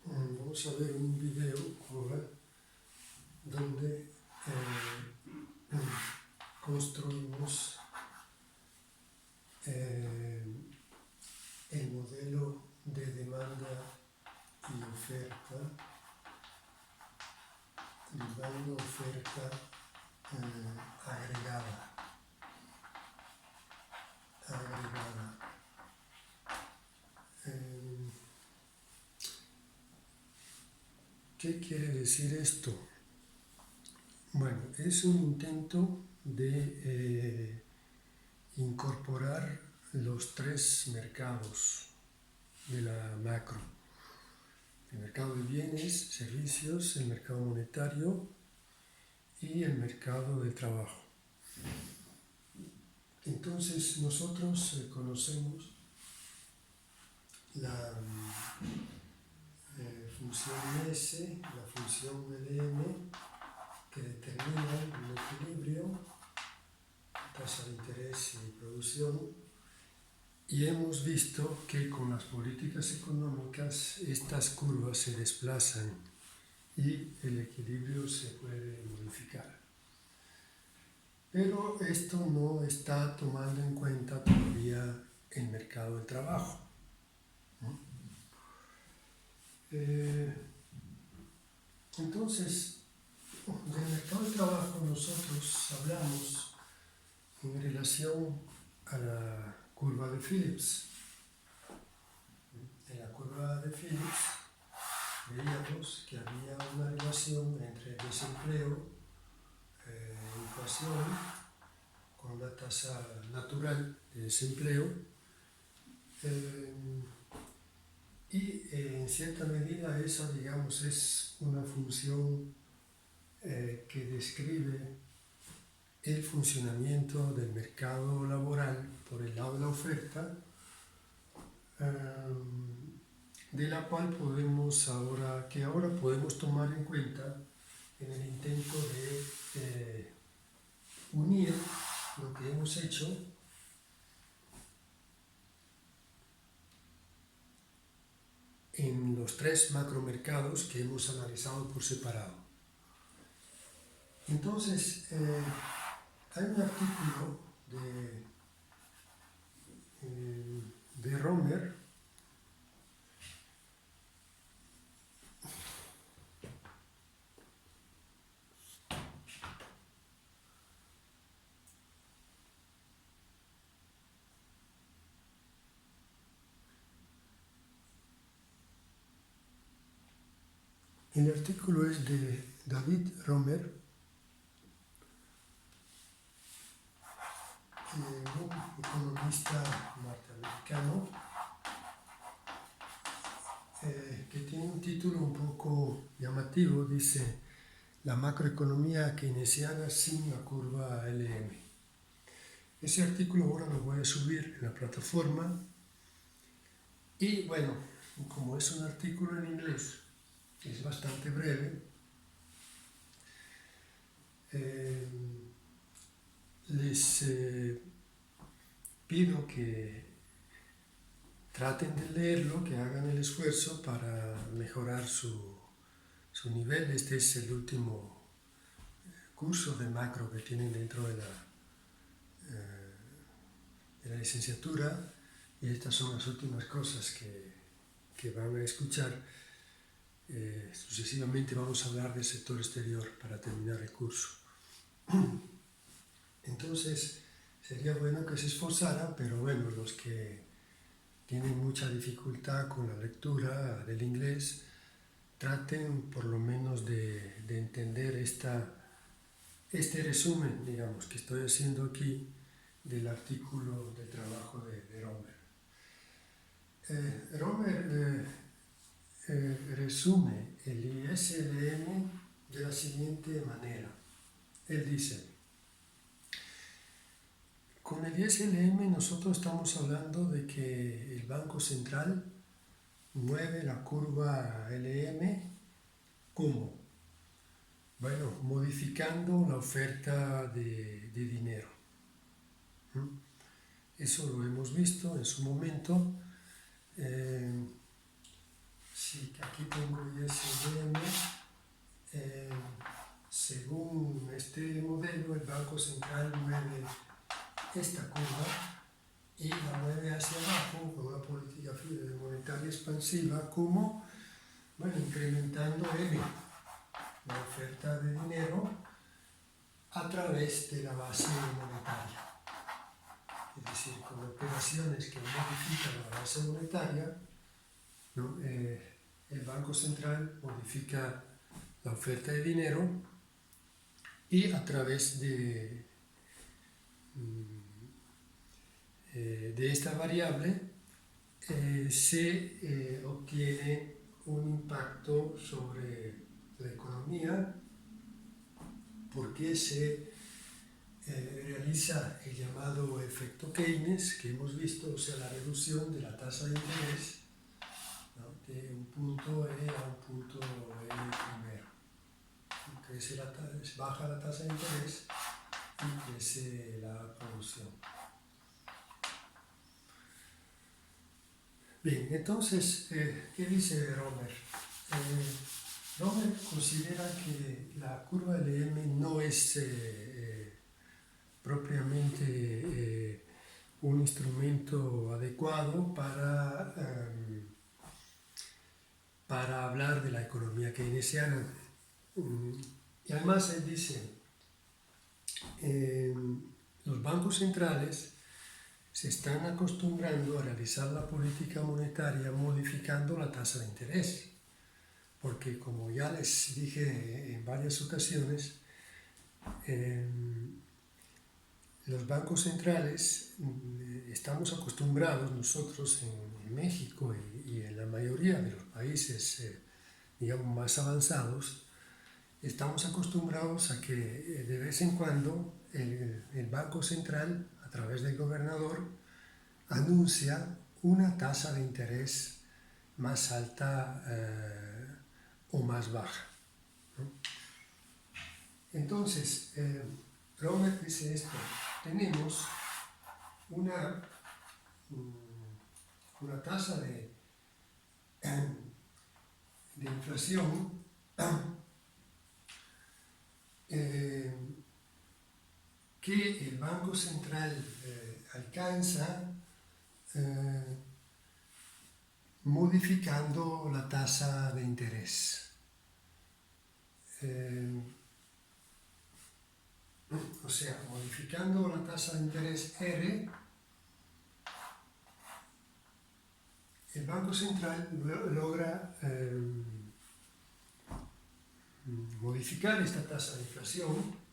vamos a ver un video ahora donde construimos el modelo de demanda y oferta, dando oferta agregada. ¿Qué quiere decir esto? Bueno, es un intento de incorporar los tres mercados de la macro. El mercado de bienes, servicios, el mercado monetario y el mercado del trabajo. Entonces nosotros conocemos la función S, la función LM, que determinan el equilibrio, tasa de interés y producción, y hemos visto que con las políticas económicas estas curvas se desplazan y el equilibrio se puede modificar. Pero esto no está tomando en cuenta todavía el mercado del trabajo, ¿no? Entonces, del mercado del trabajo nosotros hablamos en relación a la curva de Phillips. En la curva de Phillips veíamos que había una relación entre desempleo, inflación, con la tasa natural de desempleo, y en cierta medida esa, digamos, es una función que describe el funcionamiento del mercado laboral por el lado de la oferta, de la cual ahora podemos tomar en cuenta en el intento de unir lo que hemos hecho en los tres macromercados que hemos analizado por separado. Entonces, hay un artículo de Romer, el artículo es de David Romer, un economista norteamericano, que tiene un título un poco llamativo, dice La macroeconomía keynesiana sin la curva LM. Ese artículo ahora lo voy a subir en la plataforma y bueno, como es un artículo en inglés, es bastante breve, les pido que traten de leerlo, que hagan el esfuerzo para mejorar su nivel. Este es el último curso de macro que tienen dentro de la licenciatura y estas son las últimas cosas que van a escuchar. Sucesivamente vamos a hablar del sector exterior para terminar el curso. Entonces sería bueno que se esforzaran, pero bueno, los que tienen mucha dificultad con la lectura del inglés, traten por lo menos de entender este resumen, digamos, que estoy haciendo aquí del artículo de trabajo de Romer. Romer resume el ISLM de la siguiente manera. Él dice: con el ISLM nosotros estamos hablando de que el Banco Central mueve la curva LM, ¿cómo? Bueno, modificando la oferta de dinero. Eso lo hemos visto en su momento. Sí, aquí tengo ISBM. Según este modelo, el Banco Central mueve esta curva y la mueve hacia abajo con una política monetaria expansiva, como, bueno, incrementando la oferta de dinero a través de la base monetaria. Es decir, con operaciones que modifican la base monetaria, ¿no? El Banco Central modifica la oferta de dinero y a través de esta variable se obtiene un impacto sobre la economía, porque se realiza el llamado efecto Keynes, que hemos visto, o sea, la reducción de la tasa de interés, ¿no? De un punto E a un punto E primero. Baja la tasa de interés y crece la producción. Bien, entonces, ¿qué dice Romer? Romer considera que la curva LM no es propiamente un instrumento adecuado para hablar de la economía keynesiana. Y además él dice, los bancos centrales se están acostumbrando a realizar la política monetaria modificando la tasa de interés, porque, como ya les dije en varias ocasiones, los bancos centrales estamos acostumbrados nosotros en México y en la mayoría de los países digamos más avanzados, estamos acostumbrados a que de vez en cuando el Banco Central, a través del gobernador, anuncia una tasa de interés más alta o más baja, ¿no? Entonces, Romer dice esto: tenemos una tasa de inflación que el Banco Central alcanza modificando la tasa de interés. O sea, modificando la tasa de interés R, el Banco Central logra modificar esta tasa de inflación.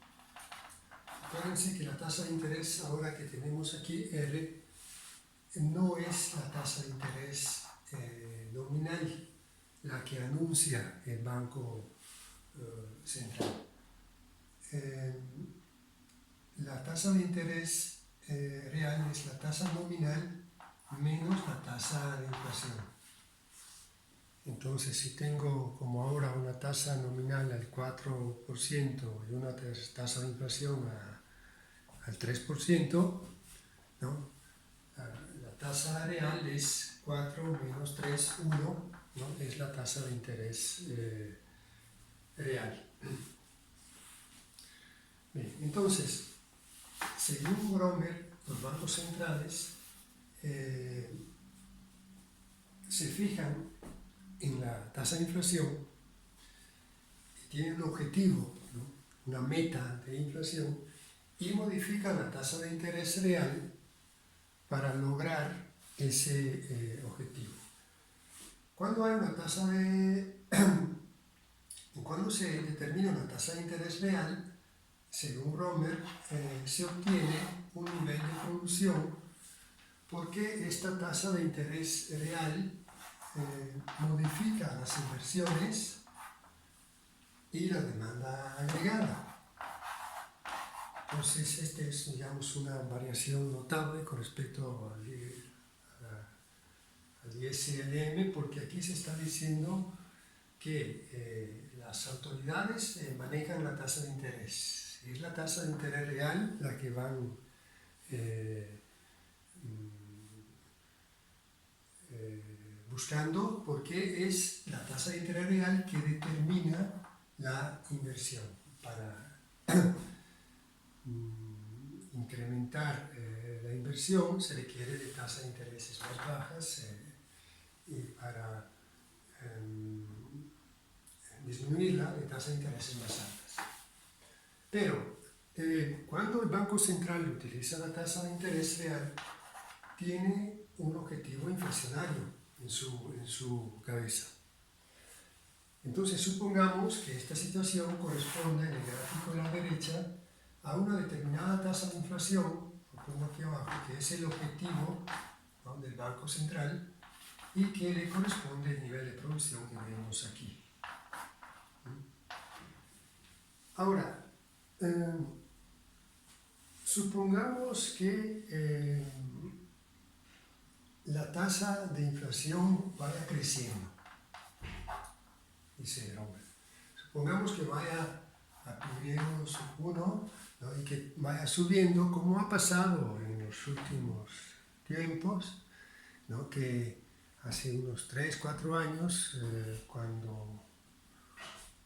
Acuérdense que la tasa de interés, ahora que tenemos aquí R, no es la tasa de interés nominal la que anuncia el Banco Central. La tasa de interés real es la tasa nominal menos la tasa de inflación. Entonces, si tengo como ahora una tasa nominal al 4% y una tasa de inflación al 3%, ¿no? La tasa real es 4 menos 3, 1, ¿no? Es la tasa de interés real. Bien, entonces, según Romer, los bancos centrales se fijan en la tasa de inflación y tienen un objetivo, ¿no? Una meta de inflación, y modifican la tasa de interés real para lograr ese objetivo. Cuando hay una tasa cuando se determina una tasa de interés real, según Romer, se obtiene un nivel de producción, porque esta tasa de interés real modifica las inversiones y la demanda agregada. Entonces, esta es, digamos, una variación notable con respecto al ISLM, porque aquí se está diciendo que las autoridades manejan la tasa de interés. Es la tasa de interés real la que van buscando porque es la tasa de interés real que determina la inversión. Para incrementar la inversión se requiere de tasas de intereses más bajas y para disminuirla de tasas de intereses más altas. Pero cuando el Banco Central utiliza la tasa de interés real, tiene un objetivo inflacionario en su cabeza. Entonces supongamos que esta situación corresponde en el gráfico de la derecha a una determinada tasa de inflación, lo pongo aquí abajo, que es el objetivo, ¿no?, del Banco Central y que le corresponde el nivel de producción que vemos aquí. Ahora, supongamos que la tasa de inflación vaya creciendo. Dice el hombre. Supongamos que vaya a primero sub 1, ¿no?, y que vaya subiendo como ha pasado en los últimos tiempos, ¿no?, que hace unos 3-4 años, cuando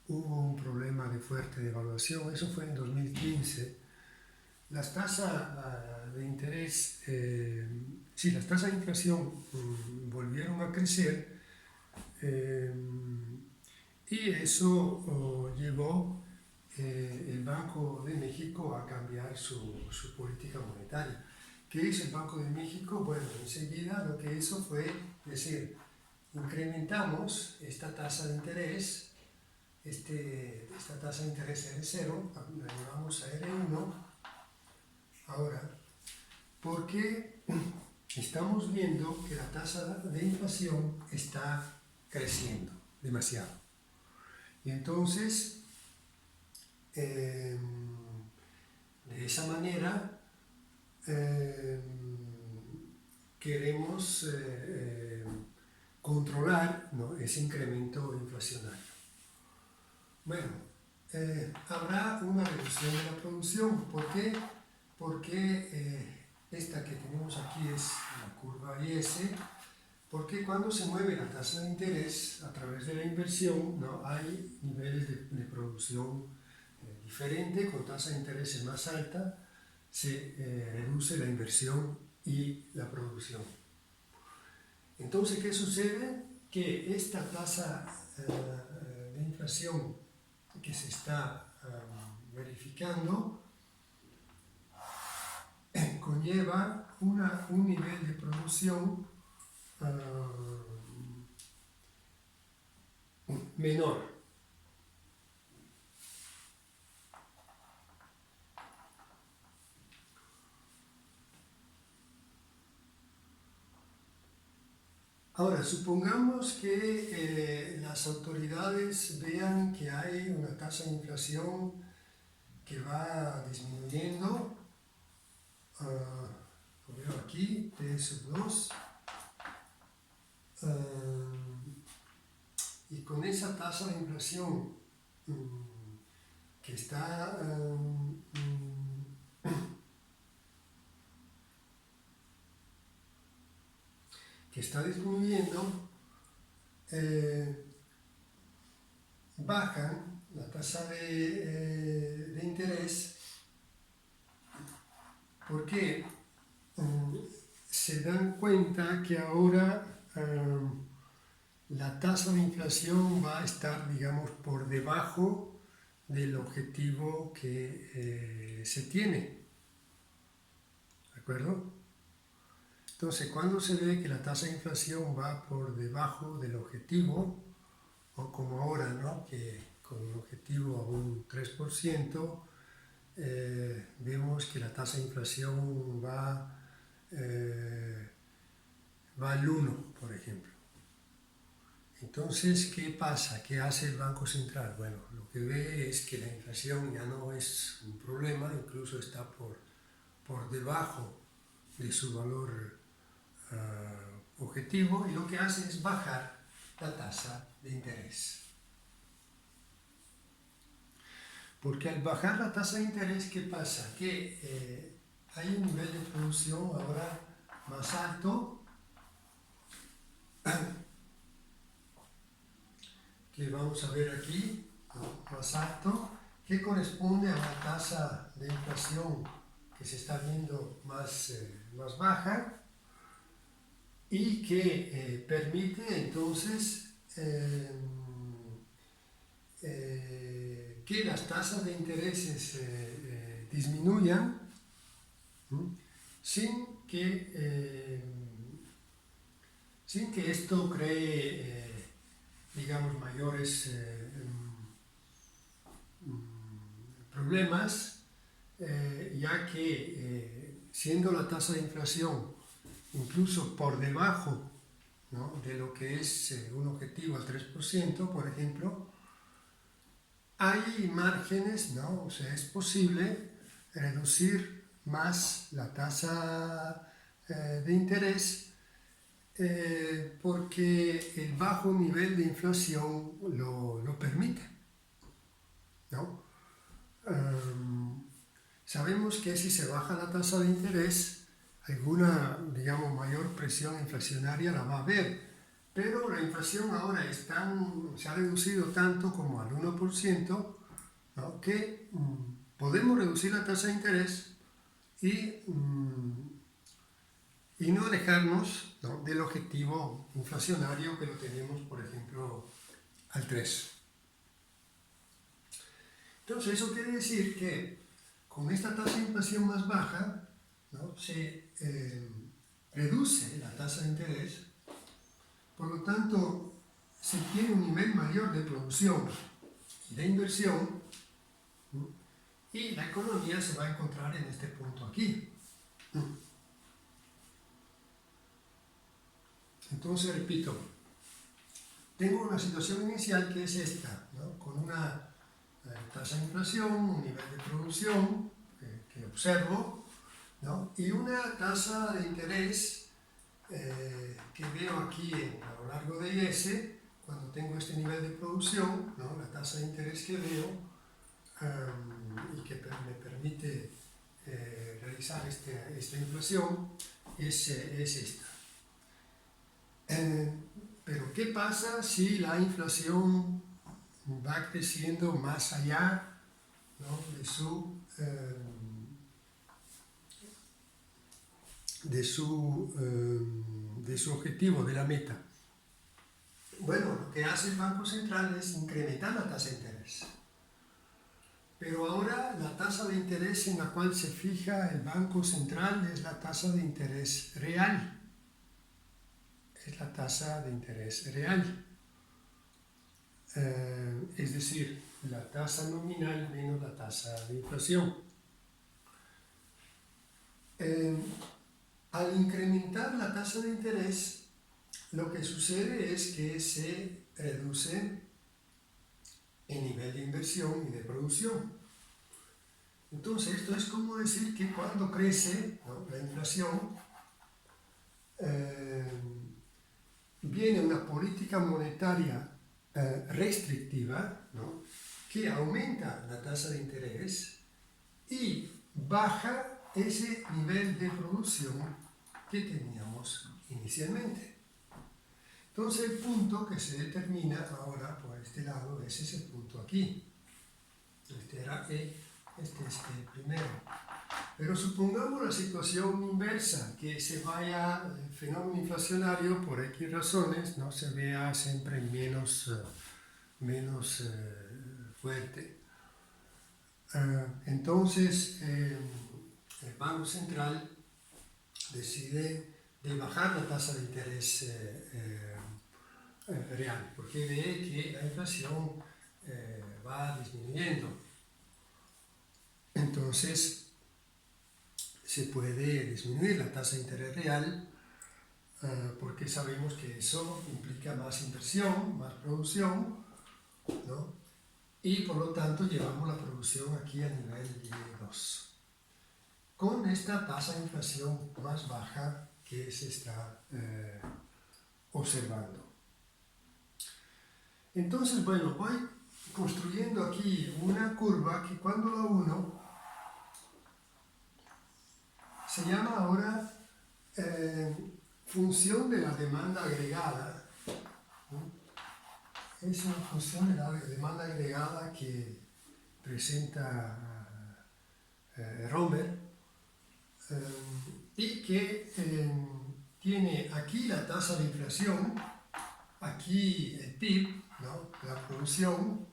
hubo un problema de fuerte devaluación, eso fue en 2015, las tasas de interés, las tasas de inflación volvieron a crecer y eso llevó el Banco de México a cambiar su política monetaria. ¿Qué hizo el Banco de México? Bueno, enseguida lo que hizo fue decir, incrementamos esta tasa de interés, esta tasa de interés R0, la llevamos a R1, ahora, porque estamos viendo que la tasa de inflación está creciendo demasiado. Y entonces, de esa manera, queremos controlar, ¿no?, ese incremento inflacionario. Bueno, habrá una reducción de la producción. ¿Por qué? Porque esta que tenemos aquí es la curva IS, porque cuando se mueve la tasa de interés a través de la inversión, ¿no?, hay niveles de producción diferentes, con tasa de interés más alta se reduce la inversión y la producción. Entonces, ¿qué sucede? Que esta tasa de inflación que se está verificando conlleva un nivel de producción menor. Ahora, supongamos que las autoridades vean que hay una tasa de inflación que va disminuyendo, lo veo aquí, T sub 2, y con esa tasa de inflación que está disminuyendo, bajan la tasa de interés porque se dan cuenta que ahora la tasa de inflación va a estar, digamos, por debajo del objetivo que se tiene. ¿De acuerdo? Entonces, cuando se ve que la tasa de inflación va por debajo del objetivo, o como ahora, ¿no?, que con un objetivo a un 3%, vemos que la tasa de inflación va al 1, por ejemplo. Entonces, ¿qué pasa? ¿Qué hace el Banco Central? Bueno, lo que ve es que la inflación ya no es un problema, incluso está por debajo de su valor objetivo, y lo que hace es bajar la tasa de interés. Porque al bajar la tasa de interés, ¿qué pasa? Que hay un nivel de producción ahora más alto que vamos a ver aquí, ¿no?, más alto, que corresponde a una tasa de inflación que se está viendo más baja y que permite entonces que las tasas de intereses disminuyan, sin que esto cree, digamos, mayores problemas, ya que siendo la tasa de inflación incluso por debajo, ¿no?, de lo que es un objetivo al 3%, por ejemplo, hay márgenes, ¿no? O sea, es posible reducir más la tasa de interés porque el bajo nivel de inflación lo permite, ¿no? Sabemos que si se baja la tasa de interés, alguna, digamos, mayor presión inflacionaria la va a haber, pero la inflación ahora se ha reducido tanto como al 1%, ¿no?, que podemos reducir la tasa de interés y no alejarnos, ¿no?, del objetivo inflacionario que lo tenemos, por ejemplo, al 3. Entonces, eso quiere decir que con esta tasa de inflación más baja, ¿no?, se reduce la tasa de interés, por lo tanto, se tiene un nivel mayor de producción y de inversión, ¿no?, y la economía se va a encontrar en este punto aquí. Entonces, repito, tengo una situación inicial que es esta, ¿no?, con una tasa de inflación, un nivel de producción que observo, ¿no?, y una tasa de interés que veo aquí a lo largo de S, cuando tengo este nivel de producción, ¿no?, la tasa de interés que veo y que me permite realizar esta inflación es esta. Pero ¿qué pasa si la inflación va creciendo más allá, ¿no?, de su objetivo, de la meta? Bueno, lo que hace el Banco Central es incrementar la tasa de interés. Pero ahora la tasa de interés en la cual se fija el Banco Central es la tasa de interés real. Es la tasa de interés real. Es decir, la tasa nominal menos la tasa de inflación. Al incrementar la tasa de interés, lo que sucede es que se reduce el nivel de inversión y de producción. Entonces, esto es como decir que cuando crece, ¿no?, la inflación, viene una política monetaria restrictiva, ¿no?, que aumenta la tasa de interés y baja ese nivel de producción que teníamos inicialmente. Entonces, el punto que se determina ahora por este lado es ese punto aquí. Este era E, este es el primero. Pero supongamos la situación inversa, que se vaya el fenómeno inflacionario por X razones, no se vea siempre menos fuerte. Entonces, el Banco Central decide de bajar la tasa de interés real, porque ve que la inflación va disminuyendo. Entonces, se puede disminuir la tasa de interés real porque sabemos que eso implica más inversión, más producción, ¿no?, y por lo tanto llevamos la producción aquí a nivel Y2. Con esta tasa de inflación más baja que se está observando. Entonces, bueno, voy construyendo aquí una curva que cuando la uno se llama ahora función de la demanda agregada, ¿no?, es una función de la demanda agregada que presenta Romer y que tiene aquí la tasa de inflación, aquí el PIB, ¿no? La producción,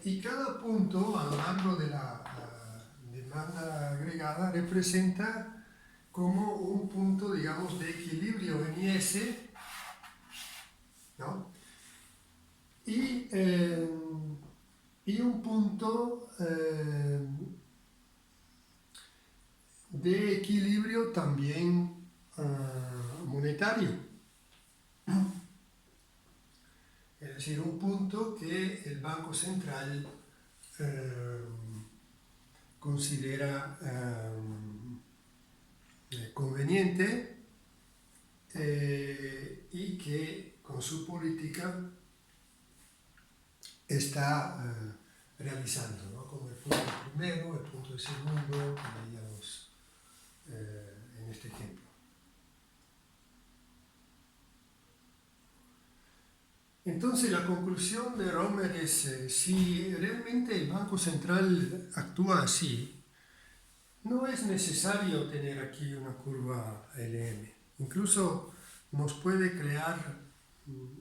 y cada punto a lo largo de la demanda agregada representa como un punto, digamos, de equilibrio en IS, ¿no? Y un punto de equilibrio también monetario. Es decir, un punto que el Banco Central considera conveniente y que con su política está realizando, ¿no? Como el punto primero, el punto segundo, que veíamos en este ejemplo. Entonces la conclusión de Romer es, si realmente el Banco Central actúa así, no es necesario tener aquí una curva LM. Incluso nos puede crear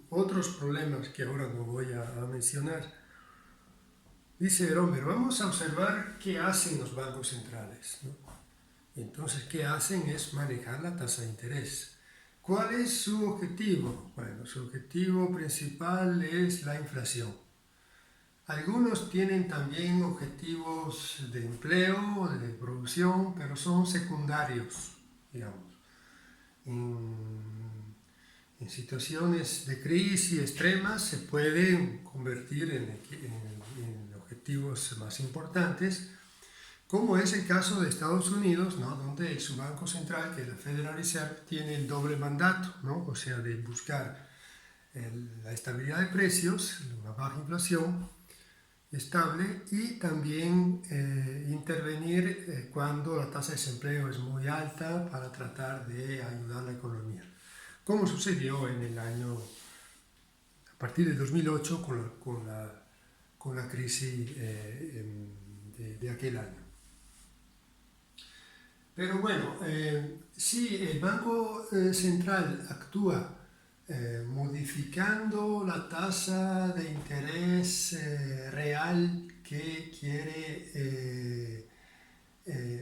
otros problemas que ahora no voy a mencionar. Dice Romer, vamos a observar qué hacen los bancos centrales, ¿no? Entonces, ¿qué hacen? Es manejar la tasa de interés. ¿Cuál es su objetivo? Bueno, su objetivo principal es la inflación. Algunos tienen también objetivos de empleo, de producción, pero son secundarios, digamos. En situaciones de crisis extremas se pueden convertir en objetivos más importantes, como es el caso de Estados Unidos, ¿no? Donde su Banco Central, que es la Federal Reserve, tiene el doble mandato, ¿no? O sea, de buscar la estabilidad de precios, una baja inflación estable, y también intervenir cuando la tasa de desempleo es muy alta para tratar de ayudar a la economía, como sucedió en el año, a partir de 2008, con la crisis de aquel año. Pero bueno, si el Banco Central actúa modificando la tasa de interés real que quiere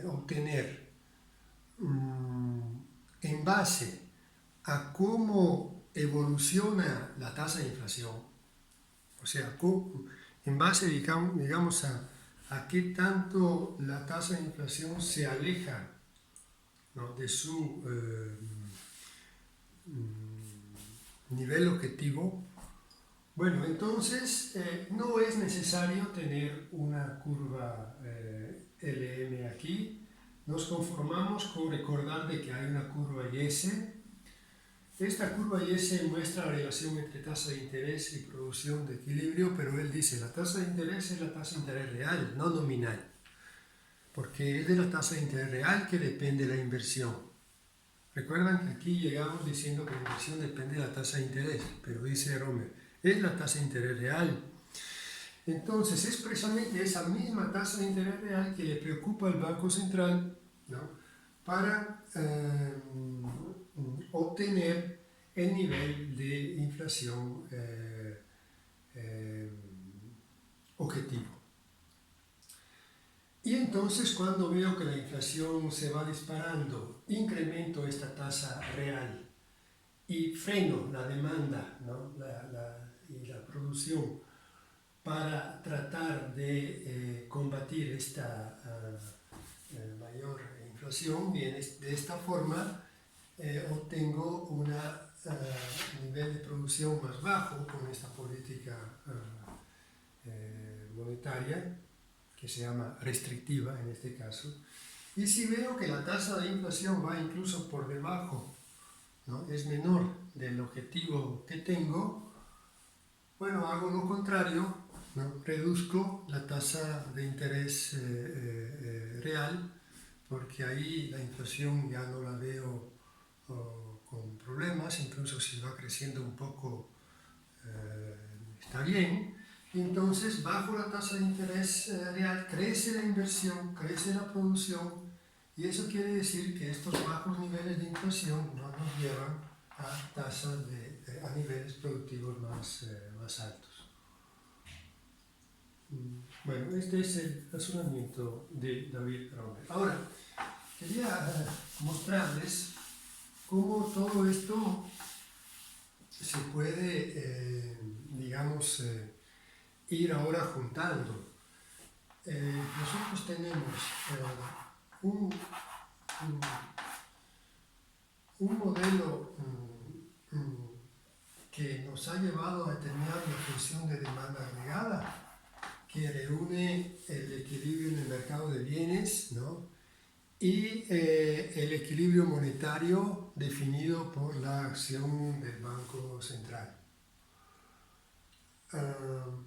obtener en base a cómo evoluciona la tasa de inflación, o sea, en base, digamos, a qué tanto la tasa de inflación se aleja, ¿no? de su nivel objetivo, bueno, entonces no es necesario tener una curva LM aquí. Nos conformamos con recordar de que hay una curva IS. Esta curva IS muestra la relación entre tasa de interés y producción de equilibrio, pero él dice la tasa de interés es la tasa de interés real, no nominal, porque es de la tasa de interés real que depende la inversión. Recuerdan que aquí llegamos diciendo que la inversión depende de la tasa de interés, pero dice Romer, es la tasa de interés real. Entonces es precisamente esa misma tasa de interés real que le preocupa al Banco Central, ¿no? Para obtener el nivel de inflación objetivo. Y entonces cuando veo que la inflación se va disparando, incremento esta tasa real y freno la demanda, ¿no? y la producción para tratar de combatir esta mayor inflación, y de esta forma obtengo un nivel de producción más bajo con esta política monetaria, que se llama restrictiva en este caso. Y si veo que la tasa de inflación va incluso por debajo, ¿no? Es menor del objetivo que tengo, bueno, hago lo contrario, ¿no? Reduzco la tasa de interés real, porque ahí la inflación ya no la veo con problemas, incluso si va creciendo un poco está bien, y entonces bajo la tasa de interés real crece la inversión, crece la producción, y eso quiere decir que estos bajos niveles de inflación no nos llevan a tasas a niveles productivos más altos. Bueno, este es el razonamiento de David Romer. Ahora, quería mostrarles cómo todo esto se puede, digamos, ir ahora juntando. Nosotros tenemos un modelo que nos ha llevado a determinar la función de demanda agregada, que reúne el equilibrio en el mercado de bienes, ¿no? Y el equilibrio monetario definido por la acción del Banco Central,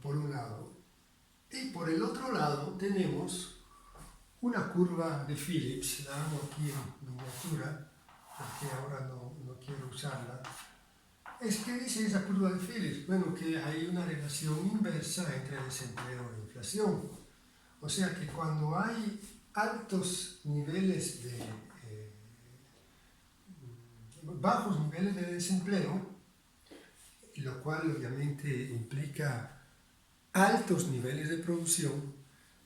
por un lado. Y por el otro lado tenemos una curva de Phillips, la hago aquí en miniatura, porque ahora no quiero usarla. ¿Qué dice esa curva de Phillips? Bueno, que hay una relación inversa entre desempleo e inflación. O sea que cuando hay altos niveles bajos niveles de desempleo, lo cual obviamente implica altos niveles de producción,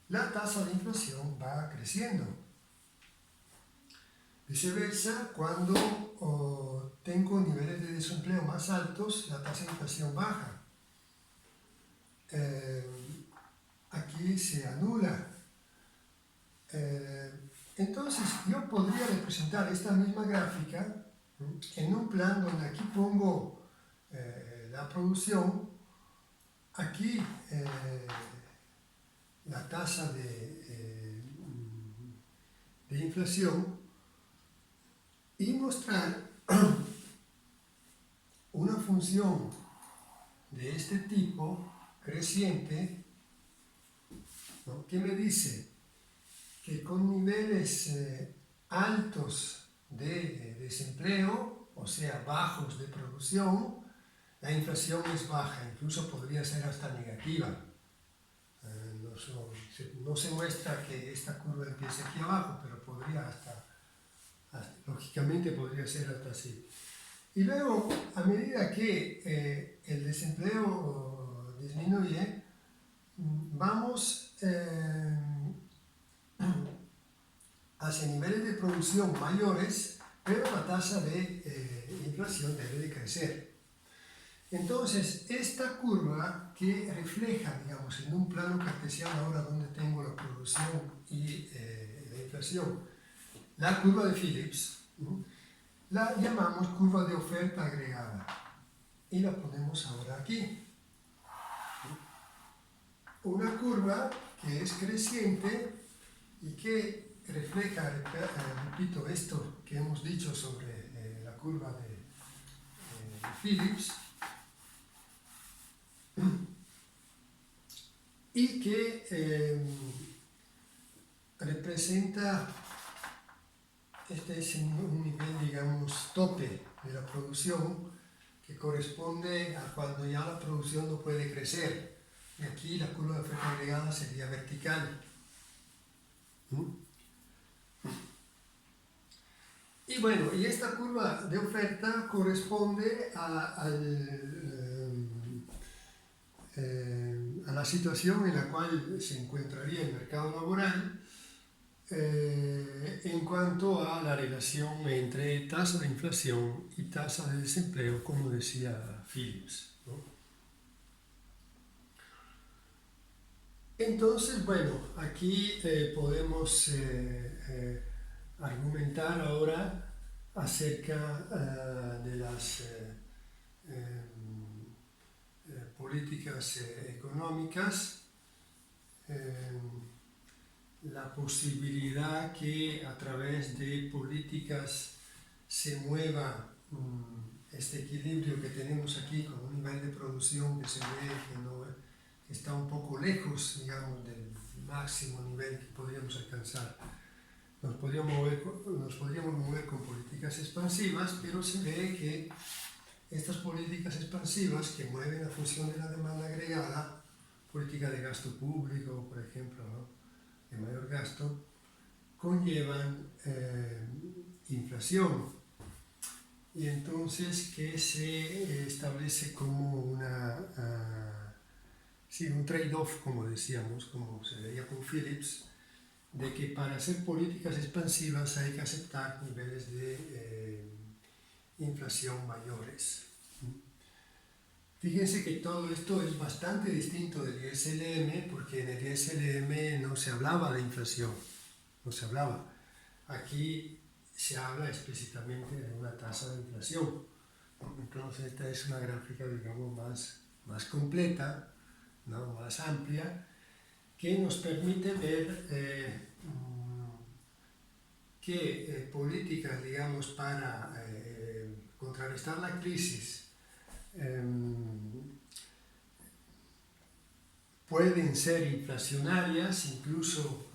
la tasa de inflación va creciendo. Viceversa, cuando tengo niveles de desempleo más altos, la tasa de inflación baja. Aquí se anula. Entonces, yo podría representar esta misma gráfica en un plan donde aquí pongo la producción, aquí la tasa de inflación, y mostrar una función de este tipo creciente, ¿no? Que me dice que con niveles altos de desempleo, o sea, bajos de producción, la inflación es baja, incluso podría ser hasta negativa. No se muestra que esta curva empiece aquí abajo, pero podría lógicamente podría ser hasta así. Y luego, a medida que el desempleo disminuye, vamos hacia niveles de producción mayores, pero la tasa de inflación debe de crecer. Entonces, esta curva que refleja, digamos, en un plano cartesiano ahora donde tengo la producción y la inflación, la curva de Phillips, la llamamos curva de oferta agregada y la ponemos ahora aquí. Una curva que es creciente y que refleja, repito, esto que hemos dicho sobre la curva de Phillips, y que representa, este es un nivel, digamos, tope de la producción, que corresponde a cuando ya la producción no puede crecer. Y aquí la curva de oferta agregada sería vertical. Y bueno, y esta curva de oferta corresponde a la situación en la cual se encontraría el mercado laboral en cuanto a la relación entre tasa de inflación y tasa de desempleo, como decía Phillips, ¿no? Entonces, bueno, aquí podemos argumentar ahora acerca de las políticas económicas, la posibilidad que a través de políticas se mueva este equilibrio que tenemos aquí con un nivel de producción que se ve que está un poco lejos, digamos, del máximo nivel que podríamos alcanzar. Nos podríamos mover con políticas expansivas, pero se ve que estas políticas expansivas que mueven la función de la demanda agregada, política de gasto público, por ejemplo, ¿no?, de mayor gasto, conllevan inflación. Y entonces que se establece como un trade-off, como decíamos, como se veía con Phillips, de que para hacer políticas expansivas hay que aceptar niveles de inflación mayores. Fíjense que todo esto es bastante distinto del ISLM, porque en el ISLM no se hablaba de inflación, no se hablaba. Aquí se habla explícitamente de una tasa de inflación. Entonces esta es una gráfica, digamos, más completa, ¿no?, más amplia, que nos permite ver que políticas, digamos, para contrarrestar la crisis pueden ser inflacionarias, incluso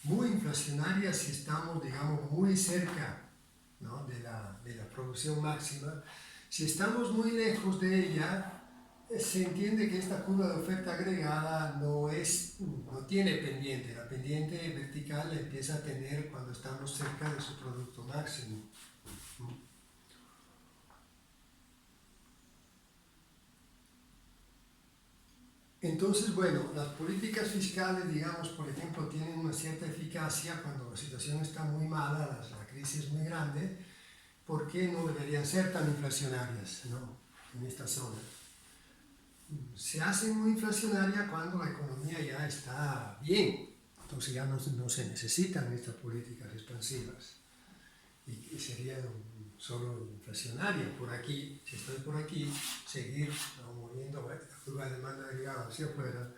muy inflacionarias si estamos, digamos, muy cerca, ¿no?, de la producción máxima. Si estamos muy lejos de ella, se entiende que esta curva de oferta agregada no tiene pendiente. La pendiente vertical la empieza a tener cuando estamos cerca de su producto máximo. Entonces, bueno, las políticas fiscales, digamos, por ejemplo, tienen una cierta eficacia cuando la situación está muy mala, la crisis es muy grande, porque no deberían ser tan inflacionarias, ¿no?, en esta zona. Se hacen muy inflacionarias cuando la economía ya está bien, entonces ya no se necesitan estas políticas expansivas y serían solo inflacionarias. Por aquí, si estoy por aquí, seguir moviendo la curva de demanda agregada hacia afuera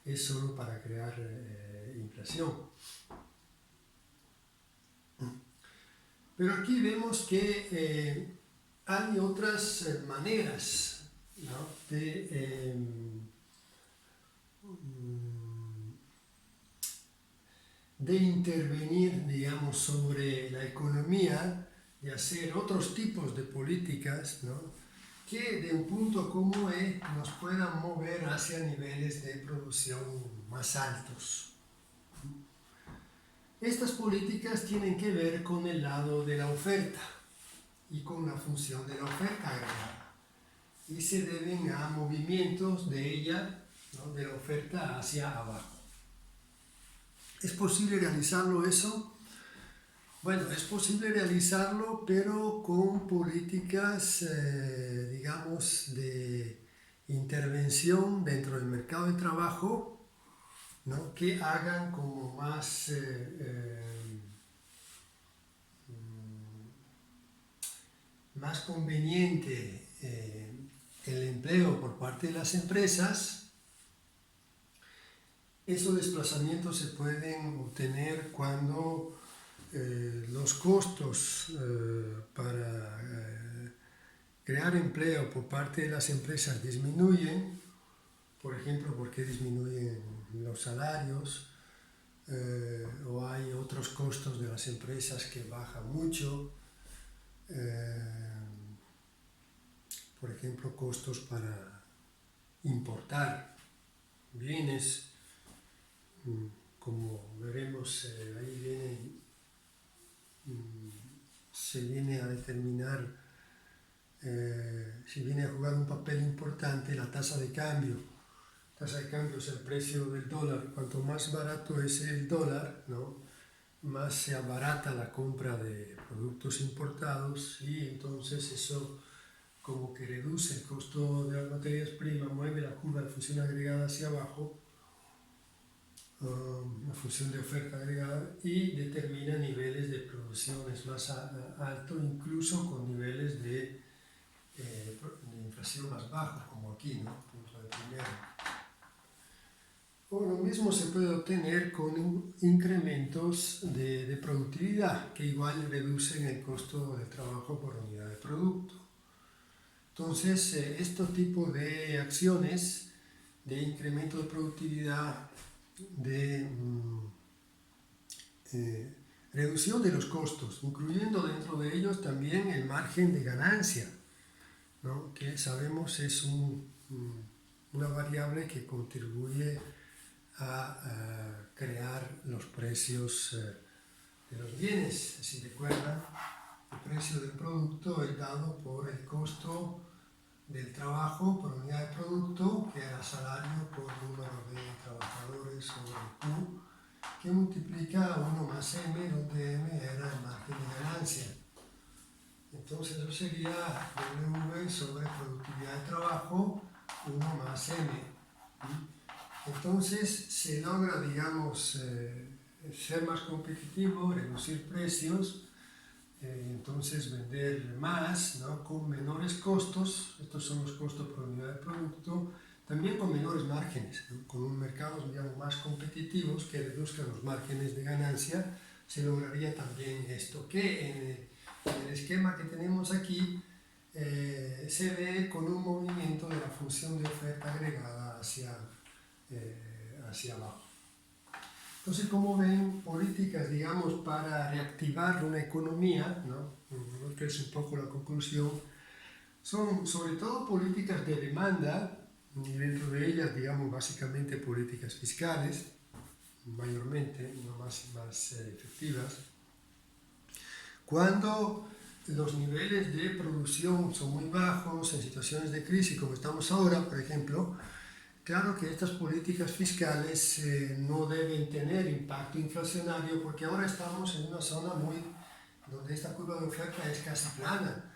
es solo para crear inflación. Pero aquí vemos que hay otras maneras, ¿no?, de intervenir, digamos, sobre la economía, de hacer otros tipos de políticas, ¿no?, que de un punto como nos puedan mover hacia niveles de producción más altos. Estas políticas tienen que ver con el lado de la oferta y con la función de la oferta agregada, y se deben a movimientos de ella, ¿no?, de la oferta hacia abajo. ¿Es posible realizarlo eso? Bueno, es posible realizarlo, pero con políticas, digamos, de intervención dentro del mercado de trabajo, ¿no?, que hagan como más conveniente el empleo por parte de las empresas. Esos desplazamientos se pueden obtener cuando los costos para crear empleo por parte de las empresas disminuyen, por ejemplo, porque disminuyen los salarios, o hay otros costos de las empresas que bajan mucho, por ejemplo, costos para importar bienes, como veremos, ahí se viene a determinar, se viene a jugar un papel importante la tasa de cambio. Tasa de cambio es el precio del dólar. Cuanto más barato es el dólar, ¿no?, más se abarata la compra de productos importados, y entonces eso como que reduce el costo de las materias primas, mueve la curva de función agregada hacia abajo, la función de oferta agregada, y determina niveles de producciones más altos, incluso con niveles de inflación más bajos, como aquí, ¿no?, punto de primero. O lo mismo se puede obtener con incrementos de productividad, que igual reducen el costo del trabajo por unidad de producto. Entonces, este tipo de acciones de incremento de productividad, de reducción de los costos, incluyendo dentro de ellos también el margen de ganancia, ¿no? Que sabemos es una variable que contribuye a crear los precios de los bienes. Si recuerdan, el precio del producto es dado por el costo del trabajo por unidad de producto, que era salario por número de trabajadores sobre Q, que multiplica 1 más M, donde M era el margen de ganancia. Entonces eso sería W sobre productividad de trabajo, 1 más M. Entonces se logra, digamos, ser más competitivo, reducir precios, entonces vender más, ¿no? Con menores costos. Estos son los costos por unidad de producto, también con menores márgenes, ¿no? Con un mercado, digamos, más competitivos que reduzcan los márgenes de ganancia, se lograría también esto, que en el esquema que tenemos aquí se ve con un movimiento de la función de oferta agregada hacia abajo. Entonces, como ven, políticas, digamos, para reactivar una economía, ¿no? Que es un poco la conclusión, son sobre todo políticas de demanda, y dentro de ellas, digamos, básicamente políticas fiscales, mayormente, no más efectivas. Cuando los niveles de producción son muy bajos, en situaciones de crisis como estamos ahora, por ejemplo, claro que estas políticas fiscales no deben tener impacto inflacionario, porque ahora estamos en una zona donde esta curva de oferta es casi plana.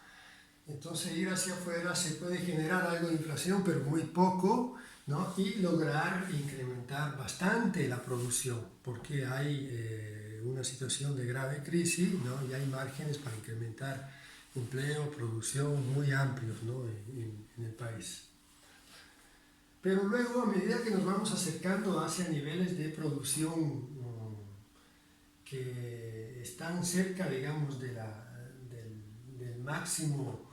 Entonces ir hacia afuera se puede generar algo de inflación, pero muy poco, ¿no? Y lograr incrementar bastante la producción, porque hay una situación de grave crisis, ¿no? Y hay márgenes para incrementar empleo, producción muy amplios, ¿no? en el país. Pero luego, a medida que nos vamos acercando hacia niveles de producción que están cerca, digamos, del máximo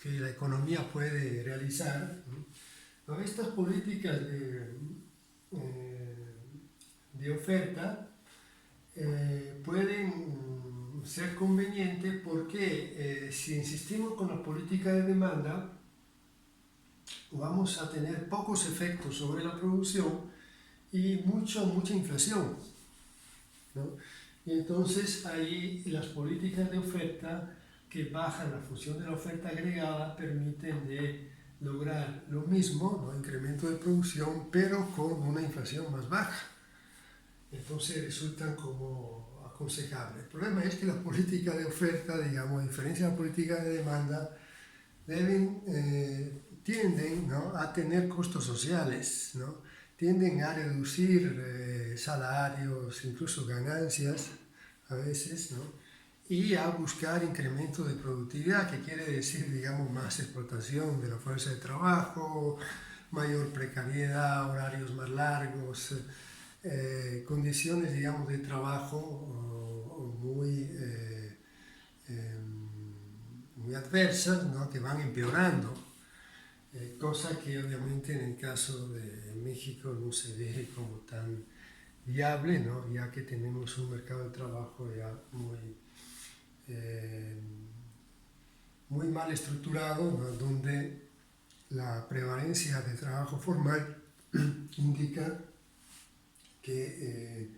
que la economía puede realizar, ¿no? Estas políticas de oferta pueden ser convenientes porque si insistimos con la política de demanda, vamos a tener pocos efectos sobre la producción y mucha inflación, ¿no? Y entonces ahí las políticas de oferta que bajan la función de la oferta agregada permiten de lograr lo mismo, ¿no? Incremento de producción, pero con una inflación más baja. Entonces resultan como aconsejables. El problema es que la política de oferta, digamos, a diferencia de la política de demanda, tienden, ¿no? a tener costos sociales, ¿no? Tienden a reducir salarios, incluso ganancias a veces, ¿no? Y a buscar incremento de productividad, que quiere decir, digamos, más explotación de la fuerza de trabajo, mayor precariedad, horarios más largos, condiciones, digamos, de trabajo muy adversas, ¿no? Que van empeorando, cosa que obviamente en el caso de México no se ve como tan viable, ¿no? Ya que tenemos un mercado de trabajo ya muy mal estructurado, ¿no? Donde la prevalencia de trabajo formal indica que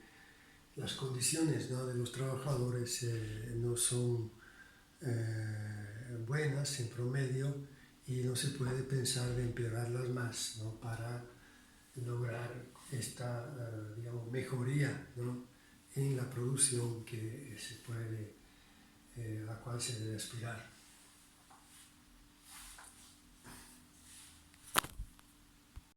las condiciones, ¿no? de los trabajadores no son buenas en promedio y no se puede pensar de empeorarlas más, ¿no? Para lograr esta digamos, mejoría, ¿no? en la producción que se puede, a la cual se debe aspirar.